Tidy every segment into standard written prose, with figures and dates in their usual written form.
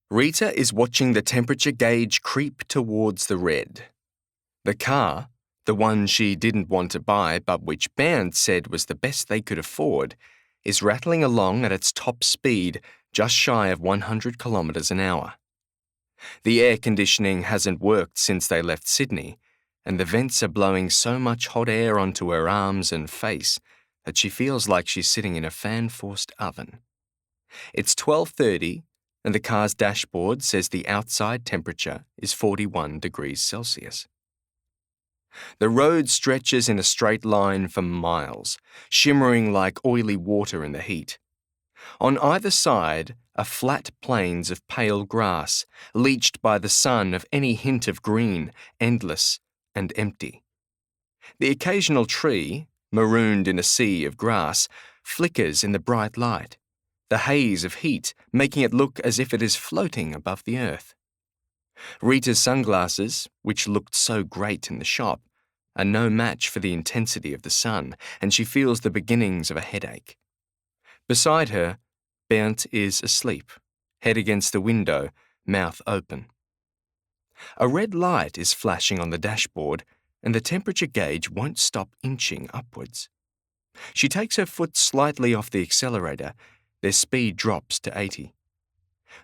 Rita is watching the temperature gauge creep towards the red. The car, the one she didn't want to buy but which Berndt said was the best they could afford, is rattling along at its top speed just shy of 100 kilometres an hour. The air conditioning hasn't worked since they left Sydney, and the vents are blowing so much hot air onto her arms and face that she feels like she's sitting in a fan-forced oven. It's 12:30, and the car's dashboard says the outside temperature is 41 degrees Celsius. The road stretches in a straight line for miles, shimmering like oily water in the heat. On either side are flat plains of pale grass, leached by the sun of any hint of green, endless and empty. The occasional tree, marooned in a sea of grass, flickers in the bright light, the haze of heat making it look as if it is floating above the earth. Rita's sunglasses, which looked so great in the shop, are no match for the intensity of the sun, and she feels the beginnings of a headache. Beside her, Berndt is asleep, head against the window, mouth open. A red light is flashing on the dashboard, and the temperature gauge won't stop inching upwards. She takes her foot slightly off the accelerator. Their speed drops to 80.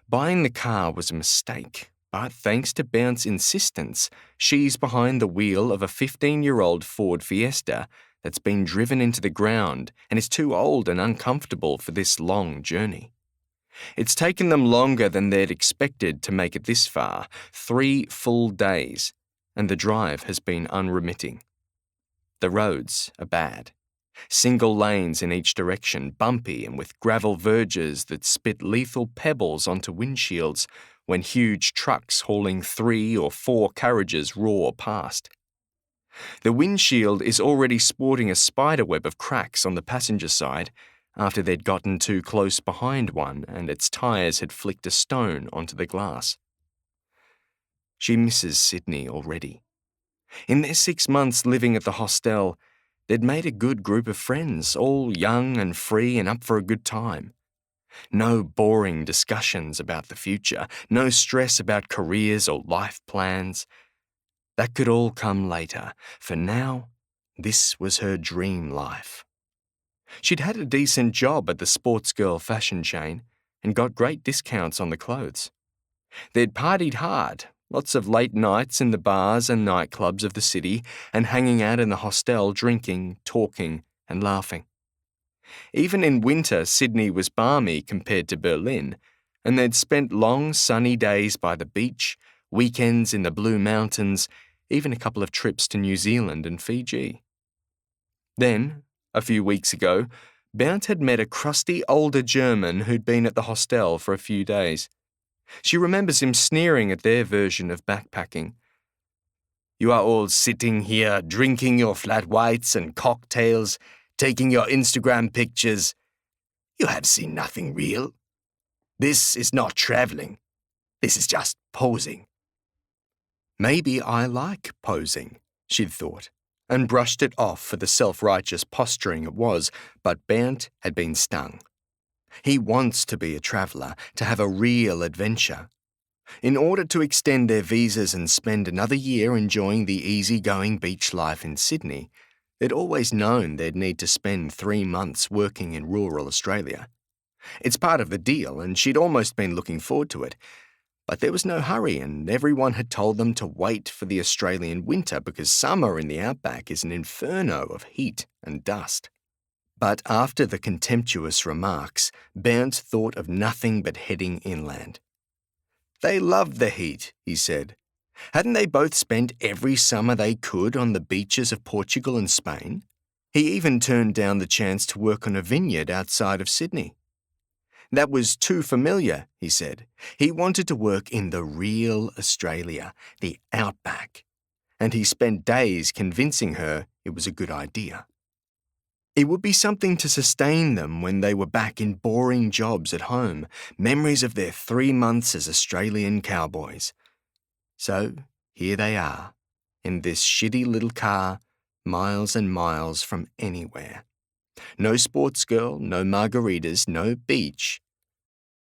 Buying the car was a mistake, but thanks to Berndt's insistence, she's behind the wheel of a 15-year-old Ford Fiesta that's been driven into the ground and is too old and uncomfortable for this long journey. It's taken them longer than they'd expected to make it this far, 3 full days, and the drive has been unremitting. The roads are bad. Single lanes in each direction, bumpy and with gravel verges that spit lethal pebbles onto windshields when huge trucks hauling 3 or 4 carriages roar past. The windshield is already sporting a spiderweb of cracks on the passenger side after they'd gotten too close behind one and its tyres had flicked a stone onto the glass. She misses Sydney already. In their 6 months living at the hostel, they'd made a good group of friends, all young and free and up for a good time. No boring discussions about the future, no stress about careers or life plans. That could all come later. For now, this was her dream life. She'd had a decent job at the sports girl fashion chain and got great discounts on the clothes. They'd partied hard, lots of late nights in the bars and nightclubs of the city and hanging out in the hostel drinking, talking and laughing. Even in winter, Sydney was balmy compared to Berlin, and they'd spent long sunny days by the beach, weekends in the Blue Mountains, even a couple of trips to New Zealand and Fiji. Then, a few weeks ago, Berndt had met a crusty older German who'd been at the hostel for a few days. She remembers him sneering at their version of backpacking. "You are all sitting here drinking your flat whites and cocktails, taking your Instagram pictures. You have seen nothing real. This is not traveling. This is just posing." Maybe I like posing, she'd thought, and brushed it off for the self-righteous posturing it was, but Berndt had been stung. He wants to be a traveller, to have a real adventure. In order to extend their visas and spend another year enjoying the easy-going beach life in Sydney, they'd always known they'd need to spend 3 months working in rural Australia. It's part of the deal, and she'd almost been looking forward to it. But there was no hurry, and everyone had told them to wait for the Australian winter because summer in the Outback is an inferno of heat and dust. But after the contemptuous remarks, Berndt thought of nothing but heading inland. They loved the heat, he said. Hadn't they both spent every summer they could on the beaches of Portugal and Spain? He even turned down the chance to work on a vineyard outside of Sydney. That was too familiar, he said. He wanted to work in the real Australia, the Outback, and he spent days convincing her it was a good idea. It would be something to sustain them when they were back in boring jobs at home, memories of their 3 months as Australian cowboys. So here they are, in this shitty little car, miles and miles from anywhere. No sports girl, no margaritas, no beach,